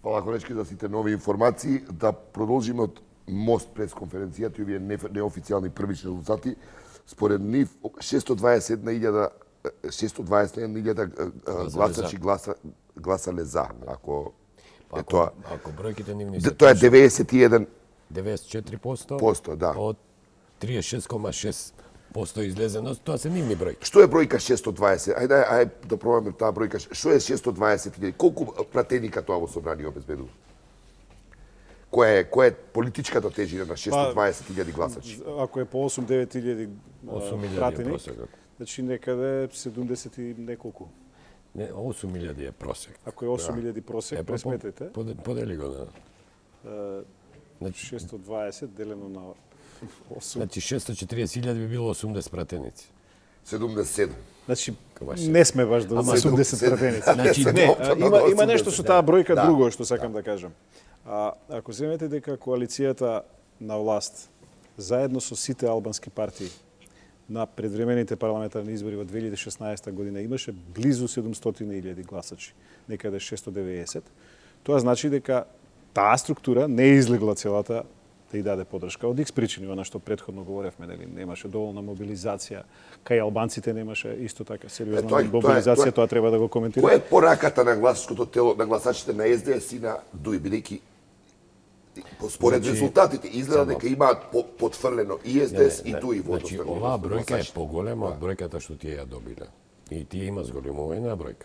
Фала колечки за сите нови информации. Да продолжиме од Мост пресконференцијата и овие неофицијални првични резултати. Според нив 621.000 гласачи гласале за. Ако е тоа. Ако бројките нивни се Тоа е 91 94%, да. од 36,6% излезено, тоа се нивни бројки. Што е бројка 620? Ајде да пробаме таа бројка. Што е 620.000? Колку пратеника тоа во собрание обезбедува? Која е политичката тежина на 620.000 гласачи? Ако е по 8-9 8.000 пратеник, просекот. значи некаде 70 и неколку. Не, 8.000 е просек. Ако е 8.000 просек, пресметете. Подели го на... 620 делено на 8. Значи 640.000 би било 80 пратеници. 77. Значи, не сме баш до 80 пратеници. Значи, Има нешто со таа бројка друго што сакам да кажам. Ако земете дека коалицијата на власт, заедно со сите албански партии, на предвремените парламентарни избори во 2016 година имаше близу 700.000 гласачи, некаде 690, тоа значи дека таа структура не е излегла целата да и даде подршка. Од X причини, она што претходно говоревме, нели, немаше доволна мобилизација, кај албанците немаше исто така сериозна мобилизација, тоа треба да го коментираме. Која е пораката на гласачкото тело, на гласачите на СДС и на ДУИ, бидејќи според резултатите изгледа дека имаат потфрлено и СДС и ДУИ во Значи, оваа бројка е поголема од бројката што тие ја добиле. И тие има зголемувања бројка.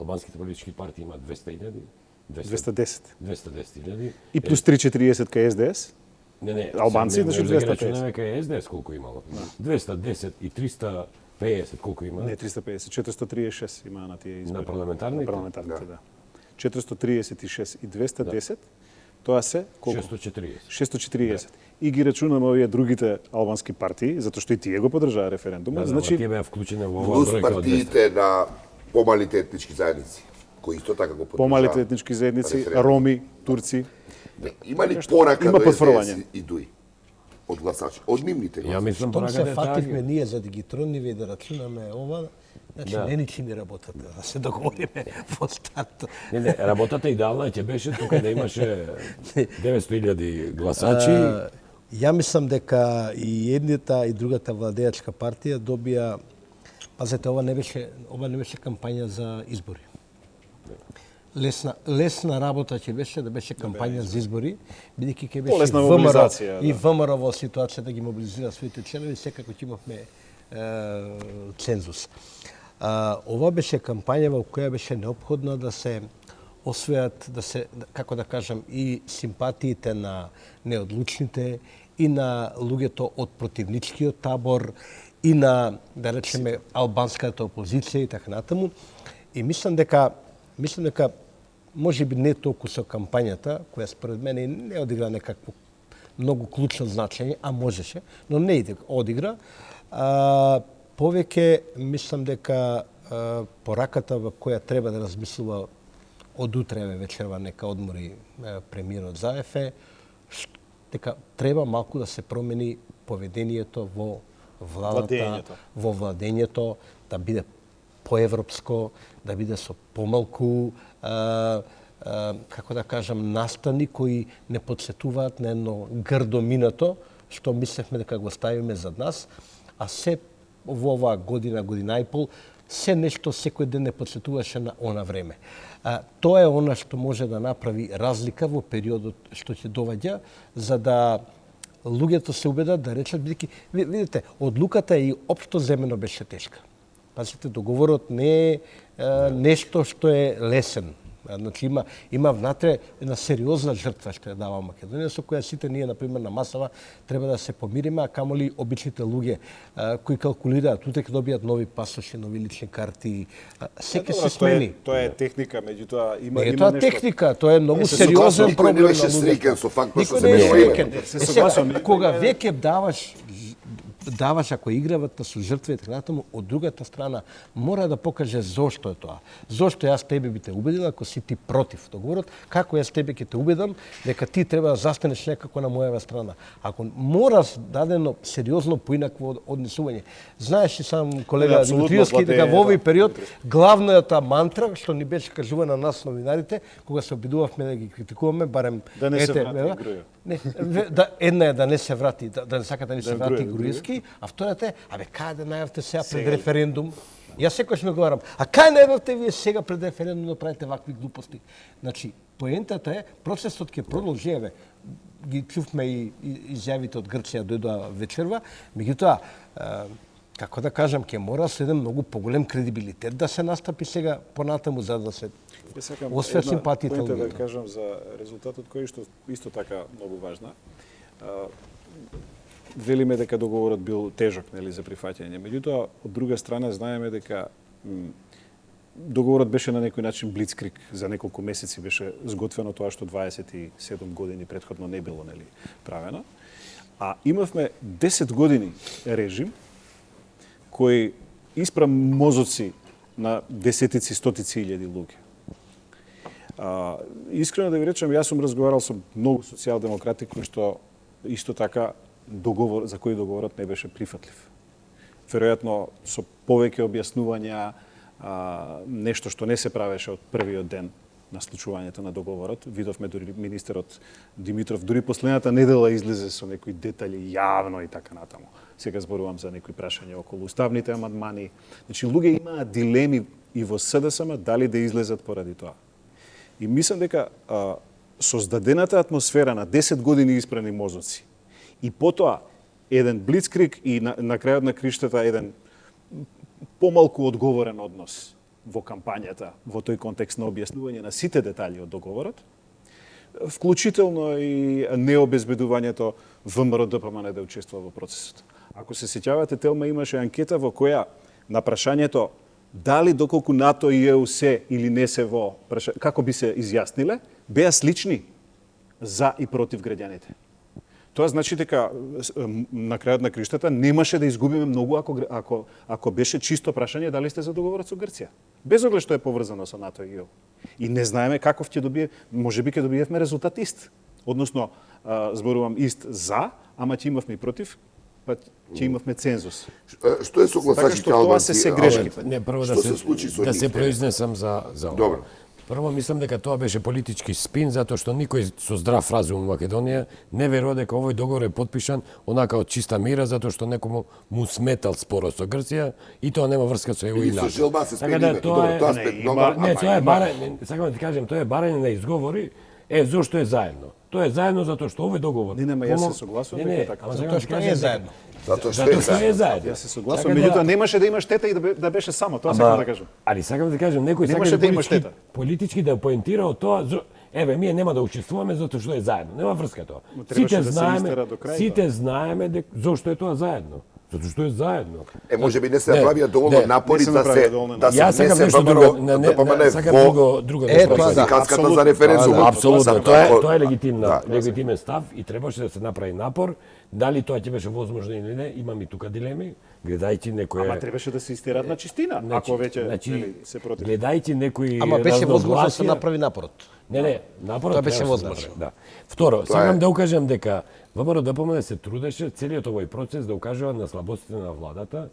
Албанските политички партии имаат 200.000, 210.000. И плюс 340 кај СДС? Не, албанци, значи 250. Кај СДС колку имало? 210 и 350 колку има? Не, 350, 436 има на тие избори. На парламентарните? На парламентарните, да. 436 и 210, тоа се колку? 640. 640. И ги рачунаме овие другите албански партии, затоа што и тие го поддржаа референдумот. Значи, тие беа вклучени во оваа плюс бројка од 200. партиите на помалите етнички заедници, кои исто така го поддржаа. Помалите етнички заедници, роми, турци. Има ли порака има до потврдување СДС и ДУИ? Од гласачи, од нивните Ја гласачи. мислам Штом се пораката е фативме таа. ние за да ги трониве и да рачунаме ова, значи не ни чини работата, да се договориме во старт. Не, работата идеална ќе беше тука да имаше 900.000 гласачи. Ја мислам дека и едната и другата владеачка партија добија, пазете, ова не беше кампања за избори. Лесна работа ќе беше да беше кампања за избори, бидејќи ќе беше Полесна мобилизација, и ВМРО во ситуација да ги мобилизира своите членови, секако ќе имавме цензус. Ова беше кампања во која беше неопходно да се освојат, да се, како да кажам, и симпатиите на неодлучните, и на луѓето од противничкиот табор, и на, да речеме, албанската опозиција и така натаму. И мислам дека може би не толку со кампањата, која според мене не одигра некакво многу клучно значење, а можеше, но не одигра. Повеќе мислам дека пораката во која треба да размислува од утре вечерва нека одмори премиерот Заев е дека треба малку да се промени поведението во владата, во владењето, да биде поевропско, да биде со помалку како да кажам, настани кои не подсетуваат на едно грдо минато, што мислевме дека го ставиме зад нас, а се во оваа година и пол, се нешто секој ден не подсетуваше на она време. Тоа е она што може да направи разлика во периодот што ќе доваѓа, за да луѓето се убедат да речат, бидејќи, видите, одлуката и општо земено беше тешка. Пазите, договорот не е нешто што е лесен. Значи има внатре една сериозна жртва што ја дава Македонија, со која сите ние, например, на масава треба да се помириме, а камоли обичните луѓе кои калкулираат, утре ќе добијат нови пасоши, нови лични карти, секој се смени. Тоа е техника, меѓутоа има нешто. Тоа е техника, тоа е многу сериозен проблем. Никој не беше среќен со фактот што се менува име. Се согласувам. Кога веќе даваш даваш ако игравата со жртви и така натаму, од другата страна мора да покаже зошто е тоа. Зошто јас тебе би те убедил ако си ти против договорот, како јас тебе ќе те убедам дека ти треба да застанеш некако на мојава страна. Ако мораш дадено сериозно поинакво однесување. Знаеш и сам колега Димитриевски дека во овој период главната мантра што ни беше кажувана на нас новинарите кога се обидувавме да ги критикуваме, барем да не се врати Груев. Не, една е да не се врати, да не сака да не се врати Груевски, а втората е, кај да најавте сега пред референдум? Јас секојаш ме говорам, кај најавте вие сега пред референдум да правите вакви глупости? Значи, поентата е, процесот ќе продолжи, ги чувме и изјавите од Грција дојдоа вечерва, меѓутоа, како да кажам, ќе мора со еден многу поголем кредибилитет да се настапи сега понатаму за да се освет симпатиите. Поента да кажам за резултатот кој што исто така многу важна. Велиме дека договорот бил тежок, нели, за прифаќање. Меѓутоа, од друга страна знаеме дека договорот беше на некој начин блицкриг, за неколку месеци беше сготвено тоа што 27 години претходно не било, нели, правено. А имавме 10 години режим кој испра мозоци на десетици, стотици илјади луѓе. Искрено да ви речам, јас сум разговарал со многу социјалдемократи кои што исто така договор за кој договорот не беше прифатлив. Веројатно со повеќе објаснувања, нешто што не се правеше од првиот ден на случувањето на договорот. Видовме дури министерот Димитров дури последната недела излезе со некои детали јавно и така натаму. Сега зборувам за некои прашања околу уставните амандмани. Значи луѓе имаат дилеми и во СДСМ дали да излезат поради тоа. И мислам дека создадената атмосфера на 10 години испрани мозоци и потоа еден блицкриг и на крајот на криштата еден помалку одговорен однос во кампањата, во тој контекст на објаснување на сите детали од договорот, вклучително и необезбедувањето ВМРО ДПМН да учествува во процесот. Ако се сеќавате, Телма имаше анкета во која на прашањето дали доколку НАТО и ЕУ се или не се во, како би се изјасниле, беа слични за и против граѓаните. Тоа значи дека на крајот на криштата немаше да изгубиме многу ако беше чисто прашање дали сте за договорот со Грција. Без оглед што е поврзано со НАТО и ЕУ. И не знаеме каков ќе добие, можеби ќе добиевме резултат ист. Односно, зборувам ист за, ама ќе имавме и против, па ќе имавме цензус. Што е со гласачите албанци? Така што тоа се грешките. Не, прво да се произнесам за ова. Добро. Прво мислам дека тоа беше политички спин затоа што никој со здрав разум во Македонија не верува дека овој договор е потпишан онака од чиста мира затоа што некому му сметал спорот со Грција и тоа нема врска со ЕУ и НАТО. Со желба се Така спениве. Добро, тоа спет много. Не, тоа е барање, сакам да ти кажем, тоа е барање на изговори. Зошто е заедно? Тоа е заедно затоа што овој договор. Не, јас се согласувам дека така. Затоа што е заедно. Затоа што е заедно. Јас се согласувам, меѓутоа немаше да има штета и да беше само, тоа сакам да кажам. Али сакам да кажам, некој немаше да има штета. Политички да поентира од тоа, еве ние нема да учествуваме затоа што е заедно. Нема врска тоа. Сите знаеме дека зошто е тоа заедно. Затоа што е заедно. Можеби не се направија доволно напори да се Јас сакам нешто друго да предизвикатката за референдум. Апсолутно, тоа е легитимен став и требаше да се направи напор. Дали тоа ќе беше возможно или не, имам и тука дилеми, гледајќи некој. Ама требаше да се истерат на чистина, ако веќе се против. Гледајќи некои Ама беше возможно да се направи напорот. Не, напорот тоа беше возможно. Да. Второ, сакам да укажам дека ВМРО ДПМН се трудеше целиот овој процес да укажува на слабостите на владата.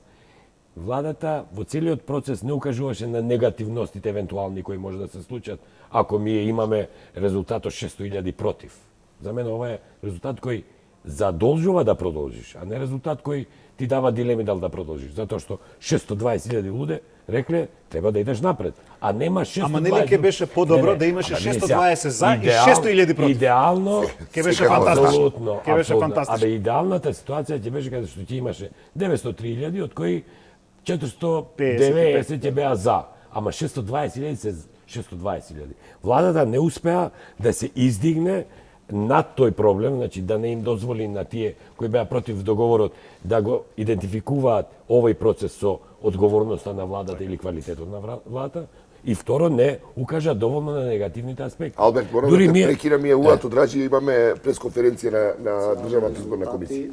Владата во целиот процес не укажуваше на негативностите евентуални кои може да се случат ако ние имаме резултат од 600.000 против. За мене ова е резултат кој задолжува да продолжиш, а не резултат кој ти дава дилеми дали да продолжиш, затоа што 620.000 луѓе рекле треба да идеш напред, а нема 620. Ама нели ќе беше подобро да имаше 620 за и 600.000 против. Идеално ќе беше фантастично. Ќе беше фантастично. Абе идеалната ситуација ќе беше каде што ќе имаше 903.000 од кои 490 ќе беа за, ама 620.000 се 620.000. Владата не успеа да се издигне над тој проблем, значи да не им дозволи на тие кои беа против договорот да го идентификуваат овој процес со одговорноста на владата или квалитетот на владата. И второ, не укажа доволно на негативните аспекти. Алберт, морам да те прекинам, УАТО Дражи, имаме пресконференција на Државната изборна комисија.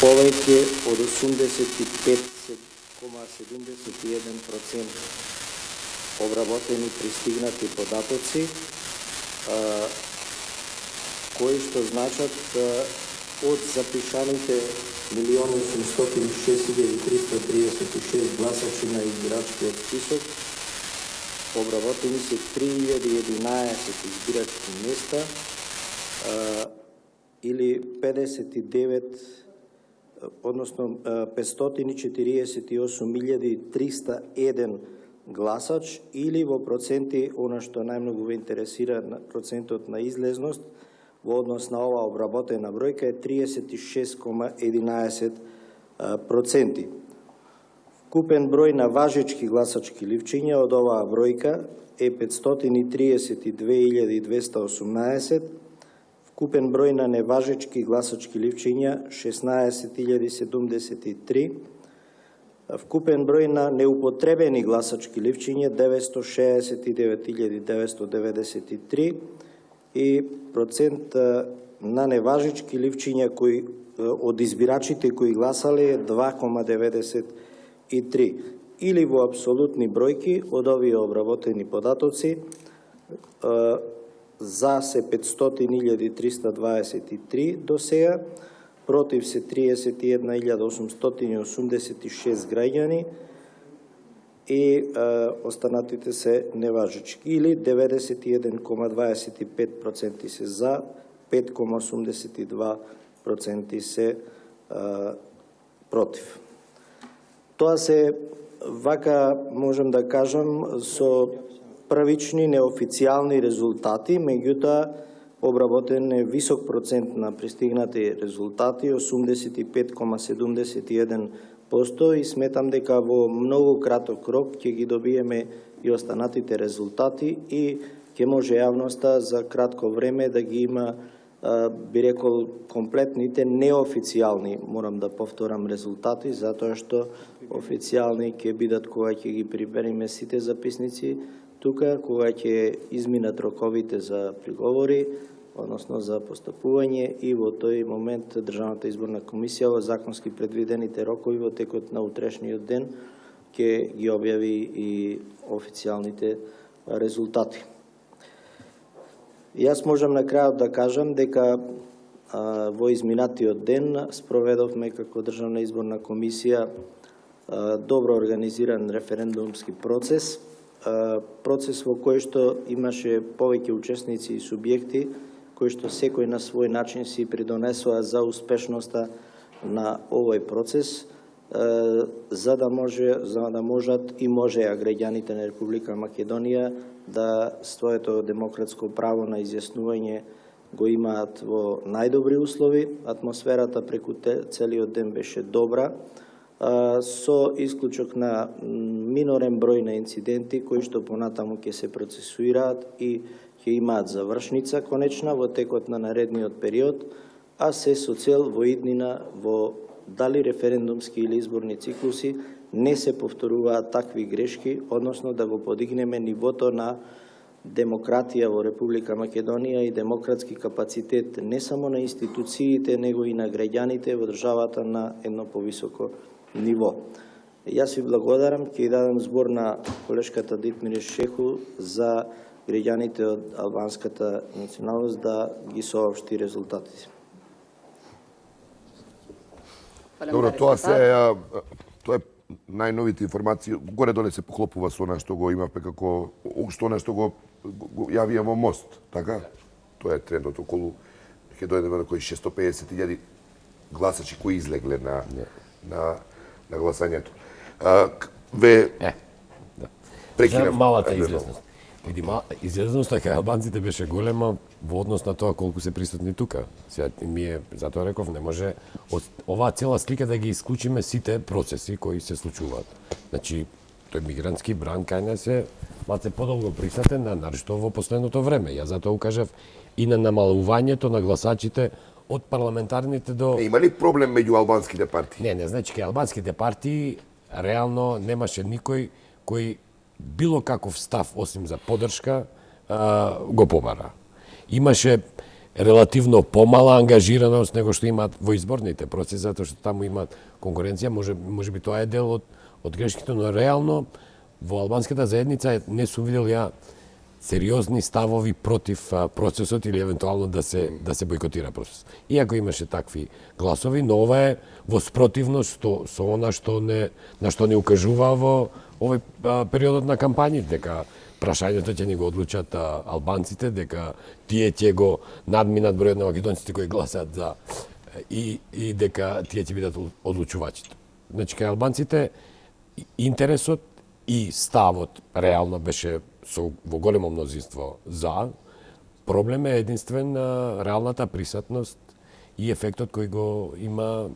повеќе од 85,71% обработени пристигнати податоци, кои што значат од запишаните 1.806.336 гласачи на избирачкиот список, обработени се 3011 избирачки места, или 59, односно 548.301 гласач, или во проценти, она што најмногу ве интересира, процентот на излезност во однос на оваа обработена бројка е 36,11%. Вкупен број на важечки гласачки ливчиња од оваа бројка е 532.218, вкупен број на неважечки гласачки ливчиња 16.073, вкупен број на неупотребени гласачки ливчиња 969.993 и процент на неважечки ливчиња кои од избирачите кои гласале е 2,93, или во апсолутни бројки од овие обработени податоци за се 500.323 до сега, против се 31.886 граѓани и останатите се неважечки, или 91,25% се за, 5,82% се против. Тоа се, вака можем да кажам, со првични неофицијални резултати, меѓутоа обработен е висок процент на пристигнати резултати, 85,71%, и сметам дека во многу краток рок ќе ги добиеме и останатите резултати и ќе може јавноста за кратко време да ги има, би рекол, комплетните неофицијални, морам да повторам, резултати, затоа што официјални ќе бидат кога ќе ги прибереме сите записници тука, кога ќе изминат роковите за приговори, односно за постапување, и во тој момент Државната изборна комисија во законски предвидените рокови во текот на утрешниот ден ќе ги објави и официјалните резултати. Јас можам на крајот да кажам дека во изминатиот ден спроведовме како Државна изборна комисија добро организиран референдумски процес, процес во кој што имаше повеќе учесници и субјекти кои што секој на свој начин си придонесоа за успешноста на овој процес, за да можат и можеа граѓаните на Република Македонија да своето демократско право на изјаснување го имаат во најдобри услови. Атмосферата преку целиот ден беше добра, со исклучок на минорен број на инциденти кои што понатаму ќе се процесуираат и ќе имаат завршница конечна во текот на наредниот период, а се со цел во иднина во дали референдумски или изборни циклуси не се повторуваат такви грешки, односно да го подигнеме нивото на демократија во Република Македонија и демократски капацитет не само на институциите, него и на граѓаните во државата на едно повисоко ниво. Јас ви благодарам, ќе дадам збор на колешката Дитмир Шеху за граѓаните од албанската националност да ги соопшти резултатите. Добро, тоа е најновите информации, горе-доле се поклопува со она што го имавме како она што го јавија во МОСТ, така? Тоа е трендот околу ќе дојдеме на кои 650.000 гласачи кои излегле на гласањето. Прекинав малата излезност. Види, излезноста кај албанците беше голема во однос на тоа колку се присутни тука. Сега затоа реков, не може оваа цела слика да ги исклучиме сите процеси кои се случуваат. Значи, тој мигрантски бран кај нас е малце подолго присутен, нарочито во последното време. Ја затоа укажав и на намалувањето на гласачите од парламентарните до... Има ли проблем меѓу албанските партии? Не, значи кај албанските партии реално немаше никој кој било каков став, осим за поддршка, го побара. Имаше релативно помала ангажираност него што имаат во изборните процеси, затоа што таму имаат конкуренција, може би тоа е дел од грешките, но реално во албанската заедница не сум видел ја сериозни ставови против процесот или евентуално да се бойкотира процес. Иако имаше такви гласови, но ова е во спротивност со она на што не укажува во овој периодот на кампањи, дека прашањето ќе ни го одлучат албанците, дека тие ќе го надминат бројот на македонците кои гласат за и дека тие ќе бидат одлучувачите. Значи, кај албанците интересот и ставот реално беше во големо мнозинство за. Проблем е единствен реалната присутност и ефектот кој го има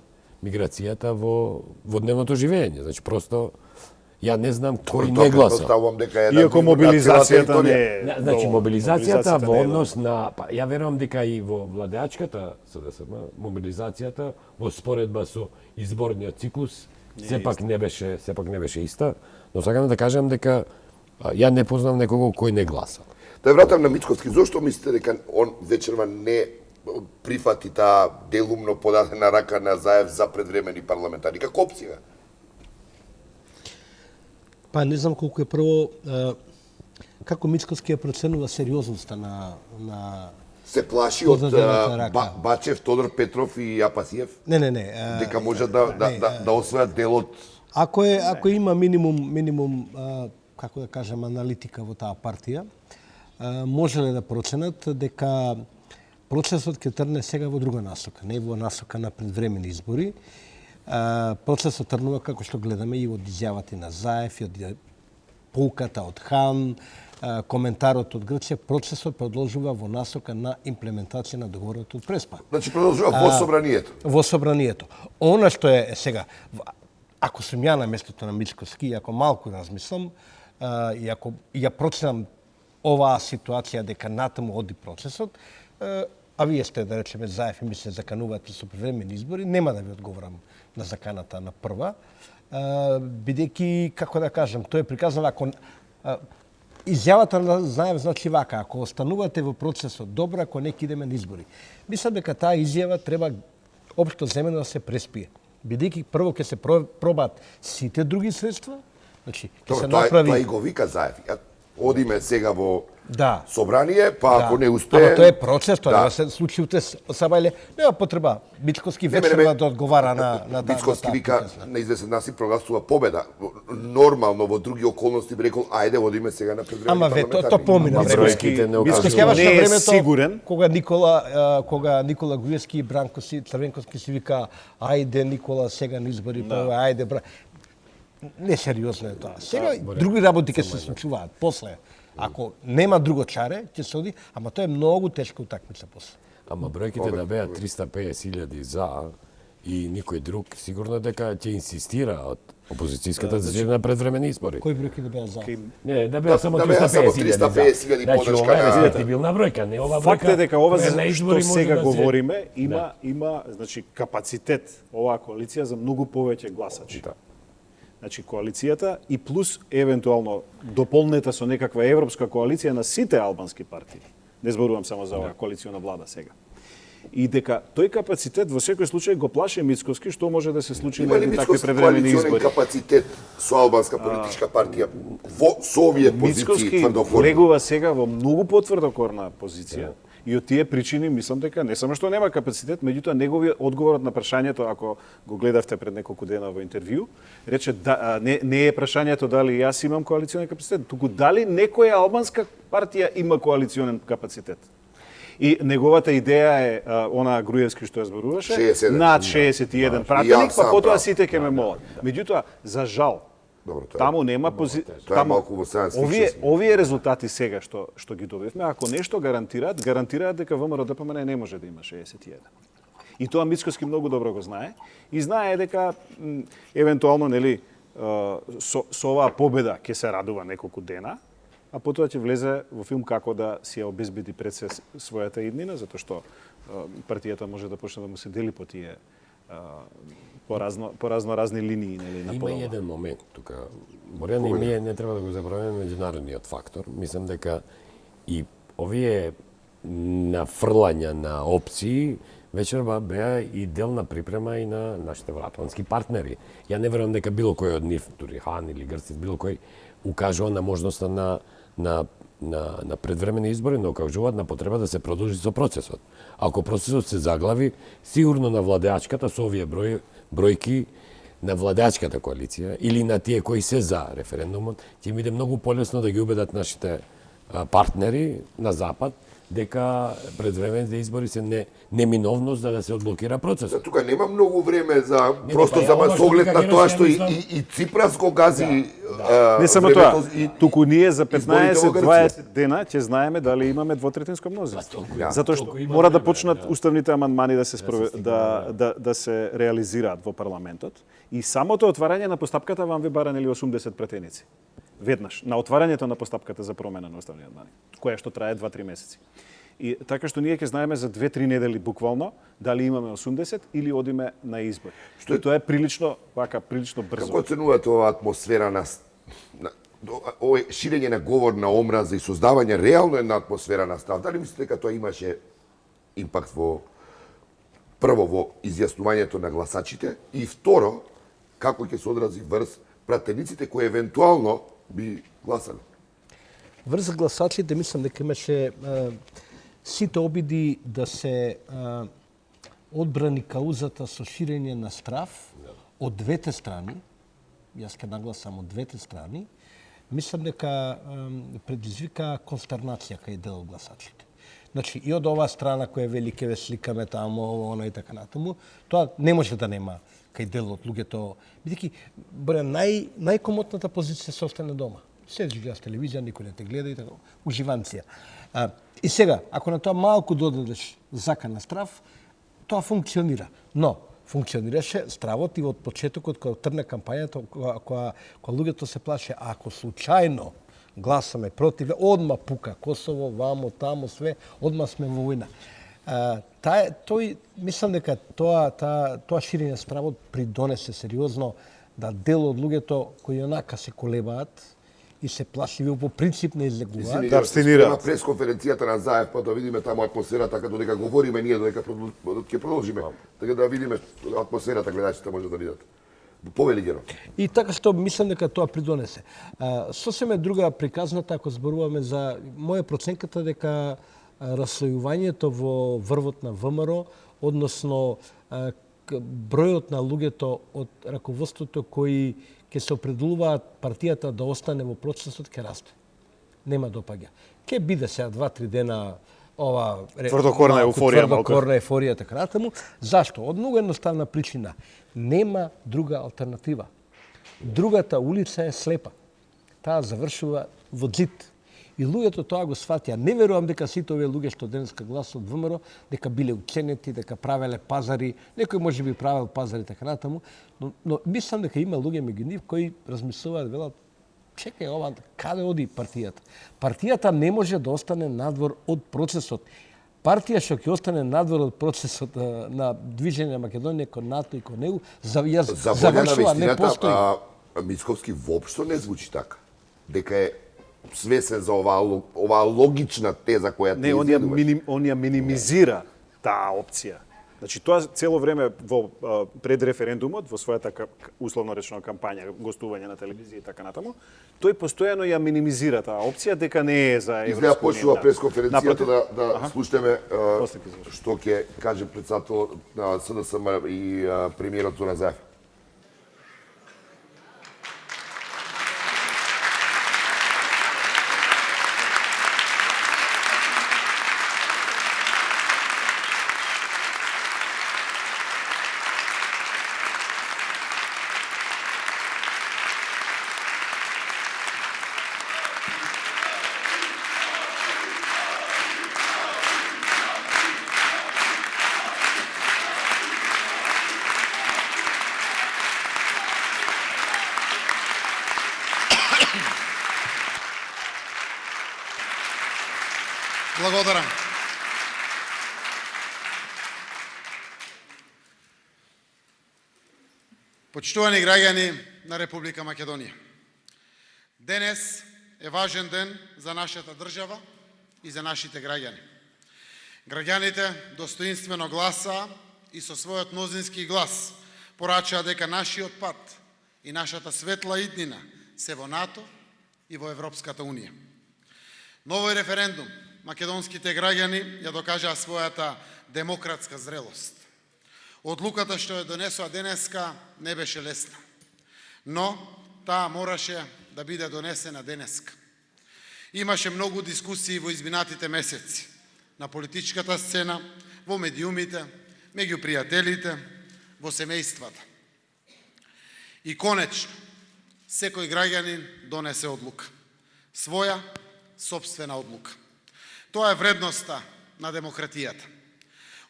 миграцијата во дневното живење. Значи, просто ја не знам кој не гласа. Иако мобилизацијата не е. Значи, мобилизацијата во однос на... Ја верувам дека и во владеачката СДСМ, мобилизацијата во споредба со изборниот циклус сепак не беше иста, но сакам да кажам дека ја не познам некого кој не гласа. Да вратам на Мицковски, зошто мислите дека он вечерва не прифати таа делумно подадена рака на Заев за предвремени парламентари како опција? Па не знам колку е прво како Мицковски ја проценува сериозноста на се плаши од подадената рака. Бачев, Тодор Петров и Јапасиев? Не. Дека можат да освојат делот. Ако има минимум како да кажем аналитика во таа партија, можеле да проценат дека процесот ќе трне сега во друга насока, не во насока на предвремени избори. Процесот трнува како што гледаме и од изјавата на Заев, и од поуката од Хан, коментарот од Грција, процесот продолжува во насока на имплементација на договорот од Преспа. Значи продолжува во собранието. Во собранието. Она што е сега, ако сум ја на местото на Мицковски, ако малку размислам, и ако ја проценам оваа ситуација дека натаму оди процесот, а вие сте, да речеме, Заев и ми се заканувате со превремени избори, нема да ви одговорам на заканата на прва, бидејќи, како да кажам, тој е приказано, ако изјавата на Заев значи вака, ако останувате во процесот добро, ако не идеме на избори. Мислам дека таа изјава треба општо земено да се преспие. Бидејќи прво ќе се пробаат сите други средства, значи ќе се направи... Тоа и го вика Заев. Одиме сега во Да. собрание, па ако не успее... Ама тоа е процес, тоа да се случи утре сабајле. Нема потреба Мицковски вечерва да одговара на Мицковски вика на известен начин прогласува победа. Нормално во други околности би рекол ајде одиме сега на предвремени Ама парламентарни. тоа помина време. Мицковски не е сигурен. Кога Никола Груевски и Бранко Црвенковски си вика ајде Никола сега на избори, па ајде несериозно е тоа. Сега други работи ќе се случуваат после. Ако нема друго чаре, ќе се оди, ама тоа е многу тешка утакмица после. Ама бројките да беа 350.000 за и никој друг, сигурно дека ќе инсистира од опозицијската за на предвремени избори. Кои бројки да беа за? Не, да беа само 350.000 Значи, поддршка ова е на... респектибилна бројка, не ова бројка. Факт е дека ова за на што избори може сега да се- говориме има значи капацитет оваа коалиција за многу повеќе гласачи. Да. Значи коалицијата и плюс евентуално дополнета со некаква европска коалиција на сите албански партии. Не зборувам само за оваа коалициона влада сега. И дека тој капацитет во секој случај го плаши Мицковски што може да се случи Има на ли едни такви Мицковски предвремени коалиционен избори. капацитет со албанска политичка партија со овие позиции Мицковски тврдокорни? влегува сега во многу потврдокорна позиција. И од тие причини мислам дека не само што нема капацитет, меѓутоа неговиот одговорот на прашањето, ако го гледавте пред неколку дена во интервју, рече да, не е прашањето дали јас имам коалиционен капацитет, туку дали некоја албанска партија има коалиционен капацитет. И неговата идеја е она Груевски што ја зборуваше, 61. над 61 И пратеник, јас па сам потоа прав. сите ќе ме молат. Меѓутоа, за жал, Добро, тоа е. таму нема позиција. Тоа е малку во сајанс Овие резултати сега што ги добивме, ако нешто гарантираат дека ВМРО ДПМН не може да има 61. И тоа Мицковски многу добро го знае и знае дека евентуално нели со оваа победа ќе се радува неколку дена, а потоа ќе влезе во филм како да си ја обезбеди пред се својата иднина, затоа што партијата може да почне да му се дели по тие по разни линии, нели, на Има подоба. еден момент тука. Борјан, и ние не треба да го забравяме меѓународниот фактор. Мислам дека и овие на фрлања на опции, вечерва беа и дел на припрема и на нашите вратландски партнери. Ја не верувам дека било кој од нив, дури Хан или Грцит, било кој укажува на можноста на предвремени избори, но укажуваат на потреба да се продолжи со процесот. Ако процесот се заглави, сигурно на владеачката со овие бројки на владеачката коалиција или на тие кои се за референдумот, ќе биде многу полесно да ги убедат нашите партнери на Запад дека предвремените избори се неминовност да се одблокира процесот. Тука нема многу време за просто за соглед на тоа што и Ципрас го гази. Не само тоа, туку ние за 15-20 дена ќе знаеме дали имаме двотретинско мнозинство. Затоа што мора да почнат уставните амандмани да се да се реализираат во парламентот и самото отварање на постапката вам ви бара нели 80 претеници. Веднаш, на отварањето на постапката за промена на уставни амандмани, која што трае 2-3 месеци. И така што ние ќе знаеме за 2-3 недели буквално дали имаме 80 или одиме на избори. Што тоа е прилично брзо. Како оценувате оваа атмосфера на овој ширење на говор на омраза и создавање реално една атмосфера на страв? Дали мислите дека тоа имаше импакт прво во изјаснувањето на гласачите и второ како ќе се одрази врз пратениците кои евентуално би гласали? Врз гласачите мислам дека имаше сите обиди да се одбрани каузата со ширење на страв од двете страни, јас ќе нагласам од двете страни, мислам дека предизвика констернација кај дел од гласачите. Значи, и од оваа страна која вели ке ве сликаме таму, оно и така натаму, тоа не може да нема кај дел од луѓето, бидејќи најкомотната позиција се остане дома. Седиш гледаш телевизија, никој не те гледа и така, уживанција. И сега, ако на тоа малку додадеш закана страв, тоа функционира. Но, функционираше стравот и од почетокот кога тргна кампањата, кога луѓето се плаше, ако случајно гласаме против, одма пука Косово, вамо, тамо, све, одма сме во војна. Мислам дека тоа ширење стравот придонесе сериозно да дел од луѓето кои онака се колебаат и се плашливи по принцип не излегуваат. Да абстинираат. На пресконференцијата на Заев, па да видиме таму атмосферата, како додека говориме ние, додека ќе продолжиме. Така да видиме атмосферата, гледачите може да видат. Повели Геро. И така што мислам дека тоа придонесе. Сосем е друга приказната ако зборуваме за моја проценката дека раслојувањето во врвот на ВМРО, односно бројот на луѓето од раководството кои ќе се определуваат партијата да остане во процесот ќе расте. Нема допаѓа. Ќе биде сега 2-3 дена ова тврдокорна еуфорија така натаму. Зашто? Од многу едноставна причина. Нема друга алтернатива. Другата улица е слепа. Таа завршува во ѕид. И луѓето тоа го сватија. Не верувам дека сите овие луѓе што денеска гласат ВМРО, дека биле ученети, дека правеле пазари, некој може би правел пазари така натаму, но мислам дека има луѓе меѓу нив кои размислуваат, велат, чекај ова, каде оди партијата? Партијата не може да остане надвор од процесот. Партија што ќе остане надвор од процесот на движење на Македонија кон НАТО и кон него, завршува, не постои. Мицковски воопшто не звучи така. Дека е свесен за оваа логична теза која не, он ја минимизира таа опција. Значи тоа цело време во пред референдумот, во својата условно речено кампања, гостување на телевизија и така натаму, тој постојано ја минимизира таа опција дека не е за Европска Изгледа почнува пресконференцијата да слушнеме што ќе каже председател на СДСМ и премиерот Зоран Заев. Благодарам. Почитувани граѓани на Република Македонија, денес е важен ден за нашата држава и за нашите граѓани. Граѓаните достоинствено гласаа и со својот мнозински глас порачаа дека нашиот пат и нашата светла иднина се во НАТО и во Европската Унија. На овој референдум македонските граѓани ја докажаа својата демократска зрелост. Одлуката што ја донесоа денеска не беше лесна, но таа мораше да биде донесена денеска. Имаше многу дискусии во изминатите месеци на политичката сцена, во медиумите, меѓу пријателите, во семејствата. И конечно, секој граѓанин донесе одлука. Своја, сопствена одлука. Тоа е вредноста на демократијата.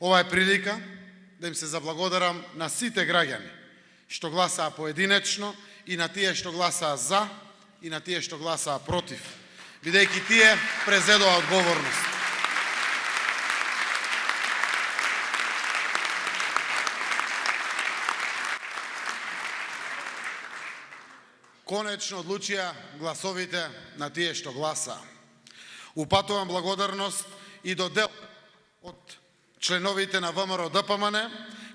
Ова е прилика да им се заблагодарам на сите граѓани што гласаа поединечно и на тие што гласаа за и на тие што гласаа против, бидејќи тие презедоа одговорност. Конечно одлучија гласовите на тие што гласаа. Упатувам благодарност и до дел од членовите на ВМРО ДПМН,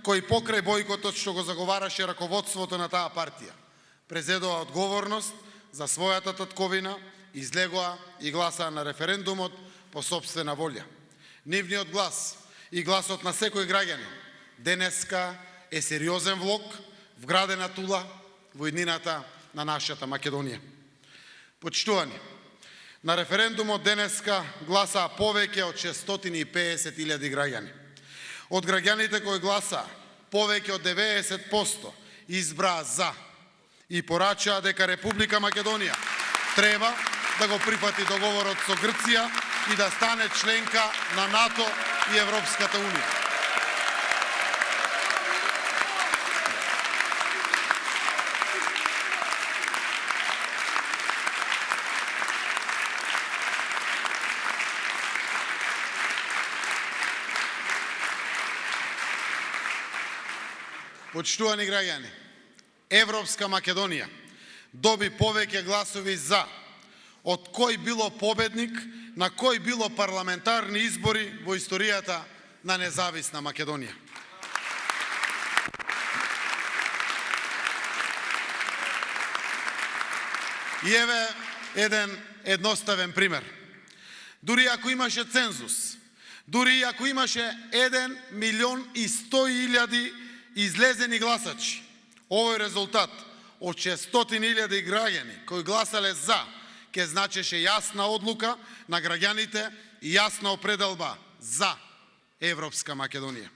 кои покрај бојкотот што го заговараше раководството на таа партија, презедоа одговорност за својата татковина, излегоа и гласаа на референдумот по сопствена волја. Нивниот глас и гласот на секој граѓанин денеска е сериозен влог, вградена тула во иднината на нашата Македонија. Почитувани, на референдумот денеска гласаа повеќе од 650.000 граѓани. Од граѓаните кои гласаа, повеќе од 90% избраа за и порачаа дека Република Македонија треба да го прифати договорот со Грција и да стане членка на НАТО и Европската Унија. Почитувани граѓани, Европска Македонија доби повеќе гласови за од кој било победник на кој било парламентарни избори во историјата на независна Македонија. И еве еден едноставен пример. Дури ако имаше цензус, дури ако имаше 1.100.000 излезени гласачи, овој резултат од 600.000 граѓани кои гласале за, ке значеше јасна одлука на граѓаните и јасна определба за Европска Македонија.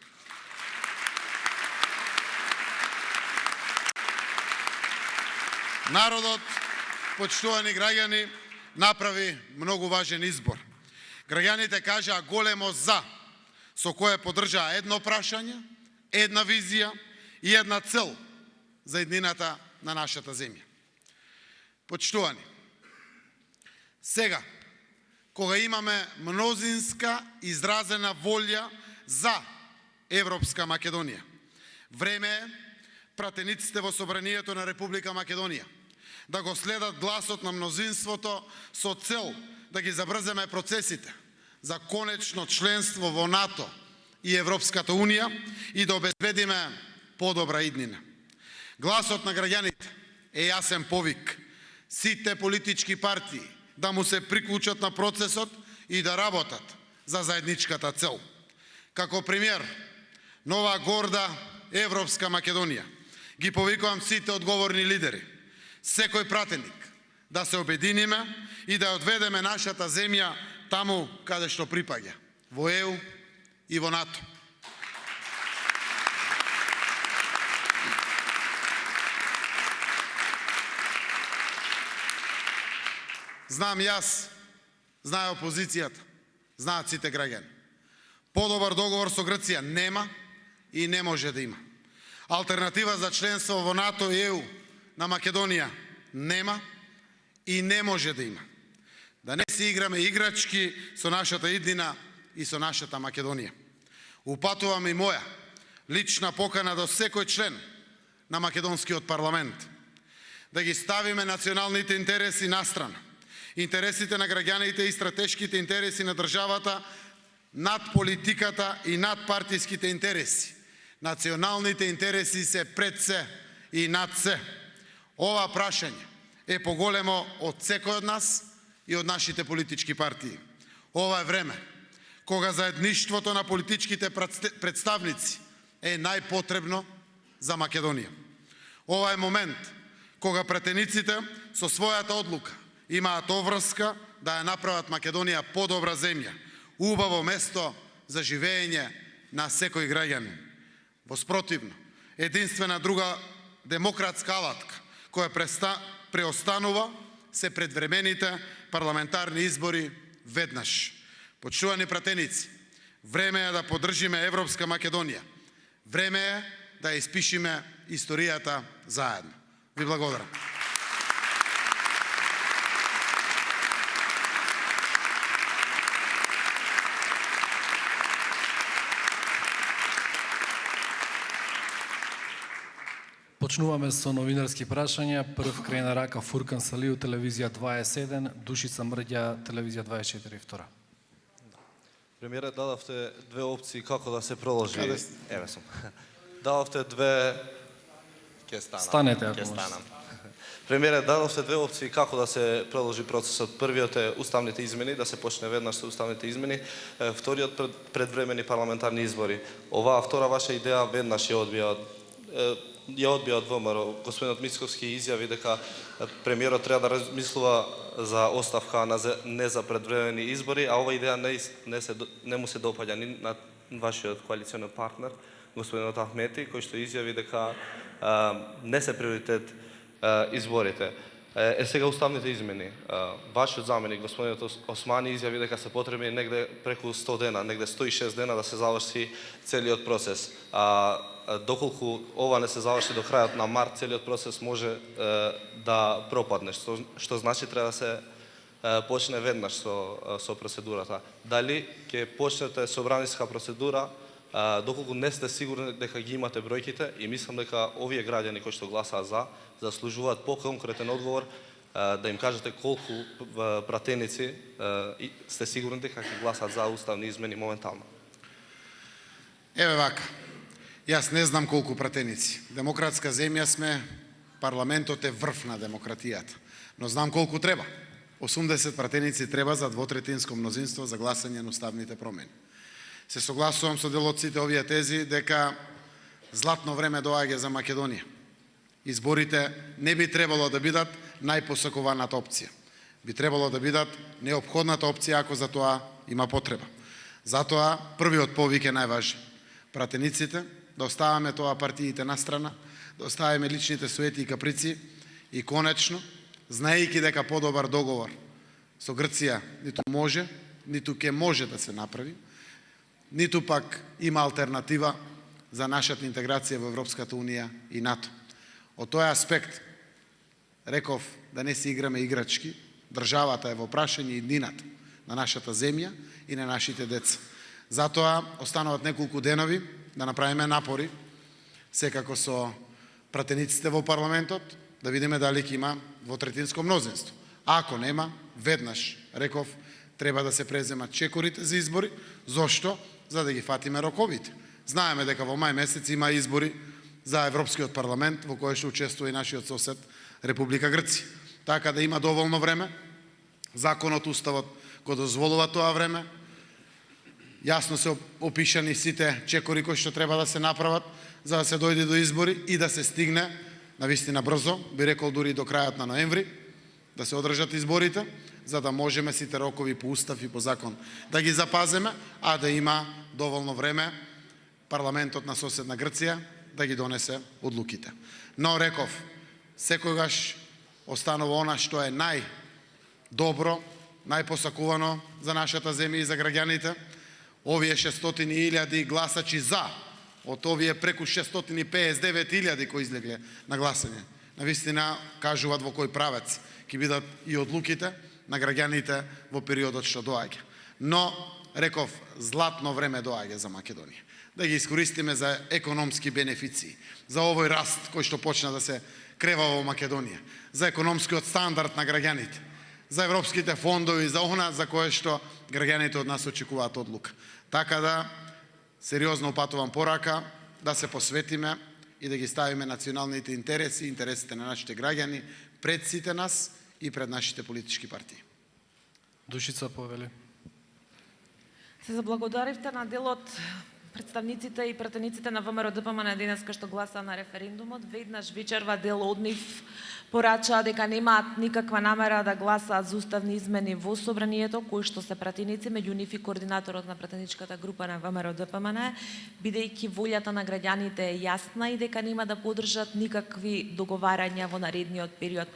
Народот, почитувани граѓани, направи многу важен избор. Граѓаните кажаа големо за, со кое поддржаа едно прашање, една визија и една цел за иднината на нашата земја. Почитувани, сега, кога имаме мнозинска изразена волја за Европска Македонија, време е пратениците во Собранието на Република Македонија да го следат гласот на мнозинството со цел да ги забрземе процесите за конечно членство во НАТО и Европската Унија и да обезбедиме подобра иднина. Гласот на граѓаните е јасен повик сите политички партии да му се приклучат на процесот и да работат за заедничката цел. Како пример, нова горда Европска Македонија, ги повикувам сите одговорни лидери, секој пратеник, да се обединиме и да одведеме нашата земја таму каде што припаѓа, во ЕУ и во НАТО. Знам јас, знае опозицијата, знаат сите граѓани. Подобар договор со Грција нема и не може да има. Алтернатива за членство во НАТО и ЕУ на Македонија нема и не може да има. Да не си играме играчки со нашата иднина и со нашата Македонија. Упатувам и моја лична покана до секој член на македонскиот парламент да ги ставиме националните интереси настрана, интересите на граѓаните и стратешките интереси на државата над политиката и над партijskите интереси. Националните интереси се пред се и над се. Ова прашање е поголемо од секој од нас и од нашите политички партии. Ова е време кога заедништвото на политичките представници е најпотребно за Македонија. Ова е момент кога пратениците со својата одлука имаат обврска да ја направат Македонија подобра земја, убаво место за живење на секој граѓанин. Воспротивно, единствена друга демократска алатка која преостанува се предвремените парламентарни избори веднаш. Почувани пратеници, време е да поддржиме Европска Македонија. Време е да испишиме историјата заедно. Ви благодарам. Почнуваме со новинарски прашања. Прв крај на рака Фуркан Салиу, телевизија 21, Душица Мрѓа, телевизија 24 втора. Премиере, дадовте две опции како да се проложи. Еве сум. Дадовте две Станете ако Ќе можете. станам. Премиере, дадовте две опции како да се продолжи процесот. Првиот е уставните измени, да се почне веднаш со уставните измени. Вториот предвремени парламентарни избори. Оваа втора ваша идеја веднаш ја одбија од ВМРО. Господинот Мицковски изјави дека премиерот треба да размислува за оставка не за предвремени избори, а оваа идеја не му се допаѓа ни на вашиот коалиционен партнер, господинот Ахмети, кој што изјави дека не се приоритет изборите. Сега уставните измени. Вашиот заменик, господинот Османи, изјави дека се потребни негде преку 100 дена, негде 106 дена да се заврши целиот процес. Доколку ова не се заврши до крајот на март, целиот процес може да пропадне, што значи треба да се почне веднаш со процедурата. Дали ќе почнете собраниска процедура, доколку не сте сигурни дека ги имате бројките, и мислам дека овие граѓани кои што гласаат за, заслужуваат поконкретен одговор, да им кажете колку пратеници сте сигурни дека ќе гласаат за уставни измени моментално. Еве вака. Јас не знам колку пратеници. Демократска земја сме, парламентот е врв на демократијата. Но знам колку треба. 80 пратеници треба за двотретинско мнозинство за гласање на уставните промени. Се согласувам со делоците овие тези дека златно време доаѓа за Македонија. Изборите не би требало да бидат најпосакуваната опција. Би требало да бидат неопходната опција ако за тоа има потреба. Затоа првиот повик е најважен. Пратениците да оставаме тоа партиите на страна, да оставаме личните суети и каприци и конечно, знаејќи дека подобар договор со Грција ниту може, ниту ќе може да се направи, ниту пак има алтернатива за нашата интеграција во Европската Унија и НАТО. Од тој аспект, реков да не си играме играчки, државата е во прашање иднината на нашата земја и на нашите деца. Затоа остануват неколку денови да направиме напори, секако со пратениците во парламентот, да видиме дали ќе има двотретинско мнозинство. Ако нема, веднаш, реков, треба да се преземат чекорите за избори. Зошто? За да ги фатиме роковите. Знаеме дека во мај месец има избори за Европскиот парламент, во кој што учествува и нашиот сосед Република Грција. Така да има доволно време. Законот, уставот го дозволува тоа време. Јасно се опишани сите чекори кои што треба да се направат за да се дојде до избори и да се стигне навистина брзо, би рекол дури до крајот на ноември, да се одржат изборите, за да можеме сите рокови по устав и по закон да ги запаземе, а да има доволно време парламентот на соседна Грција да ги донесе одлуките. Но реков, секогаш останува она што е најдобро, најпосакувано за нашата земја и за граѓаните. Овие 600.000 гласачи за, од овие преку 659.000 кои излегле на гласање, навистина кажуваат во кој правец ќе бидат и одлуките на граѓаните во периодот што доаѓа. Но, реков, златно време доаѓа за Македонија. Да ги искористиме за економски бенефиции, за овој раст кој што почна да се крева во Македонија, за економскиот стандард на граѓаните, за европските фондови, за она за кое што граѓаните од нас очекуваат одлука. Така да сериозно упатувам порака да се посветиме и да ги ставиме националните интереси, интересите на нашите граѓани пред сите нас и пред нашите политички партии. Душица Повели. Се заблагодаривте на делот представниците и пратениците на ВМРО ДПМН денеска што гласа на референдумот. Веднаш вечерва дел од нив порачаа дека немаат никаква намера да гласаат за уставни измени во собранието, кои што се пратеници, меѓу нив и координаторот на пратеничката група на ВМРО ДПМН, бидејќи волјата на граѓаните е јасна и дека нема да поддржат никакви договарања во наредниот период.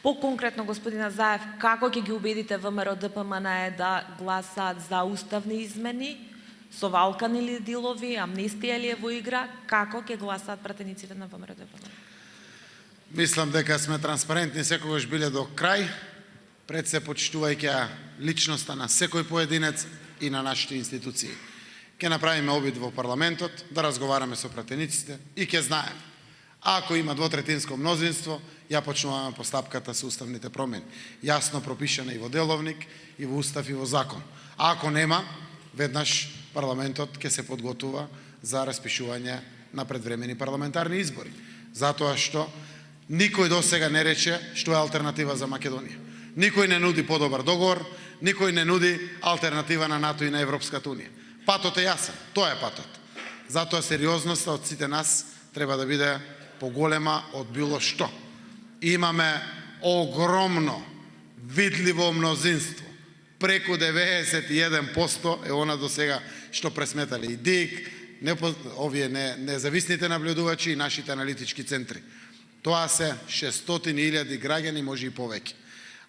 По-конкретно, господина Заев, како ќе ги убедите ВМРО ДПМН да гласаат за уставни измени, со валкани ли делови, амнестија ли е во игра, како ќе гласаат пратениците на ВМРО ДПМН? Мислам дека сме транспарентни секогаш биле до крај, пред се почитувајќи личноста на секој поединец и на нашите институции. Ќе направиме обид во парламентот да разговараме со пратениците и ќе знаеме. Ако има двотретинско мнозинство, ја почнуваме постапката со уставните промени. Јасно пропишана и во деловник, и во устав, и во закон. А ако нема, веднаш парламентот ќе се подготува за распишување на предвремени парламентарни избори. Затоа што никој до сега не рече што е алтернатива за Македонија. Никој не нуди подобар договор, никој не нуди алтернатива на НАТО и на Европската унија. Патот е јасен, тоа е патот. Затоа сериозноста од сите нас треба да биде поголема од било што. Имаме огромно, видливо мнозинство. Преку 91% е она до сега што пресметале и ДИК, овие независните наблюдувачи и нашите аналитички центри. Тоа се 600.000 граѓани, може и повеќе.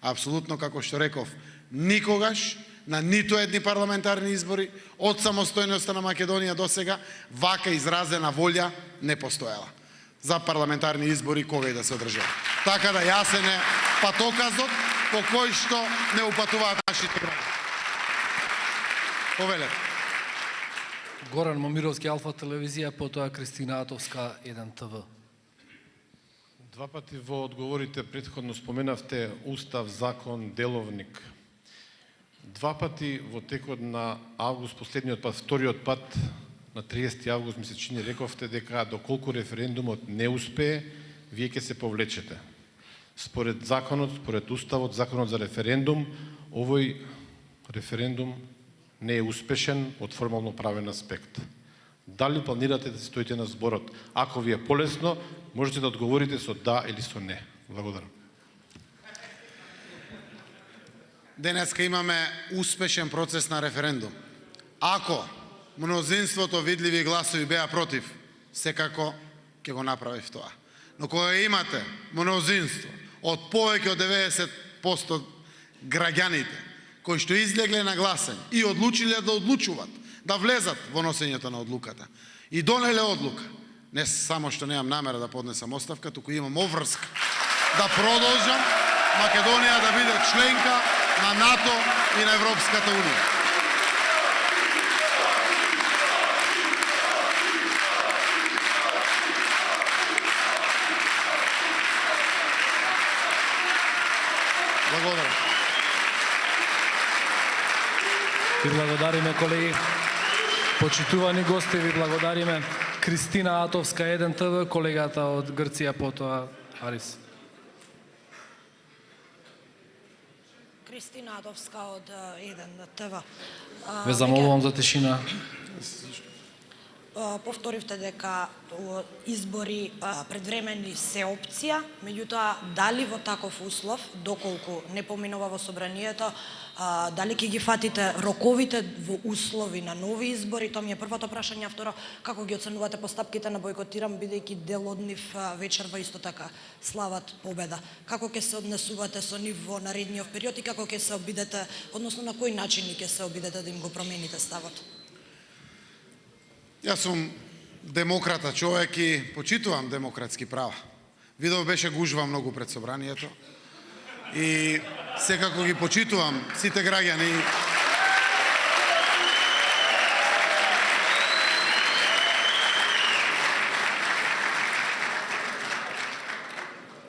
Апсолутно, како што реков, никогаш на ниту едни парламентарни избори од самостојноста на Македонија до сега вака изразена волја не постоела за парламентарни избори кога и да се одржат. Така да јасен е патоказот по кој што не упатуваат нашите граѓани. Повелете. Горан Момировски, Алфа телевизија, потоа Кристина Атовска, 1 ТВ. Два пати во одговорите претходно споменавте устав, закон, деловник. Два пати во текот на август, последниот пат, вториот пат, на 30 август ми се чини, рековте дека доколку референдумот не успее, вие ќе се повлечете. Според законот, според уставот, законот за референдум, овој референдум не е успешен од формално правен аспект. Дали планирате да се стоите на зборот? Ако ви е полесно, можете да одговорите со да или со не. Благодарам. Денеска имаме успешен процес на референдум. Ако мнозинството видливи гласови беа против, секако ќе го направив тоа. Но кога имате мнозинство од повеќе од 90% граѓаните кои што излегле на гласање и одлучиле да одлучуваат, да влезат во носењето на одлуката и донеле одлука, не само што немам намера да поднесам оставка, туку имам обврска да продолжам Македонија да биде членка на НАТО и на Европската унија. Благодарам. Ви благодариме, колеги. Почитувани гости, ви благодариме. Кристина Атовска, 1 ТВ, колегата од Грција, потоа Арис. Кристина Атовска од 1 ТВ. Ве замолувам за тишина. Повторивте дека избори предвремени се опција, меѓутоа дали во таков услов, доколку не поминува во собранието, дали ќе ги фатите роковите во услови на нови избори? Тоа ми е првото прашање. Второ, како ги оценувате постапките на бойкотирам, бидејќи дел од нив вечерва исто така слават победа? Како ќе се однесувате со нив во наредниот период и како ќе се обидете, односно на кој начин ќе се обидете да им го промените ставот? Јас сум демократа човек и почитувам демократски права. Видов беше гужва многу пред собранието и секако ги почитувам сите граѓани.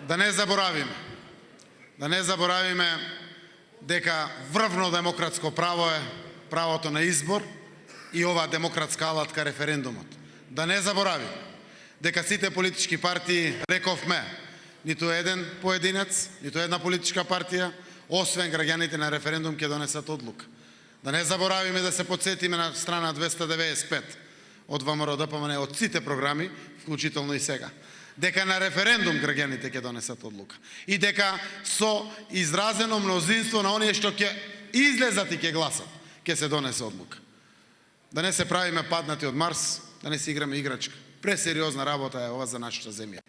Да не заборавиме дека врвно демократско право е правото на избор и оваа демократска алатка референдумот. Да не заборави дека сите политички партии, рековме, ниту еден поединец, ниту една политичка партија, освен граѓаните на референдум, ќе донесат одлука. Да не заборавиме да се подсетиме на страна 295 од ВМРО ДПМН, од сите програми, вклучително и сега, дека на референдум граѓаните ќе донесат одлука и дека со изразено мнозинство на оние што ќе излезат и ќе гласат, ќе се донесе одлука. Да не се правиме паднати од Марс, да не се играме играчка. Пресериозна работа е ова за нашата земја.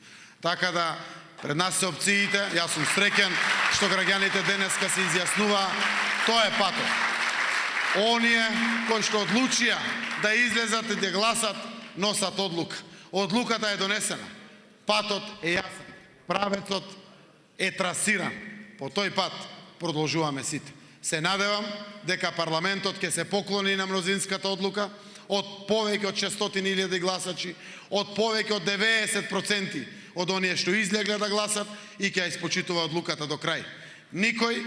Така да, пред нас се опциите, јас сум среќен што граѓаните денеска се изјаснува, тоа е патот. Оние кои што одлучија да излезат и да гласат, носат одлука. Одлуката е донесена. Патот е јасен. Правецот е трасиран. По тој пат продолжуваме сите. Се надевам дека парламентот ќе се поклони на мнозинската одлука од повеќе од 600.000 гласачи, од повеќе од 90% од оние што излегле да гласат и ќе ја испочитува одлуката до крај. Никој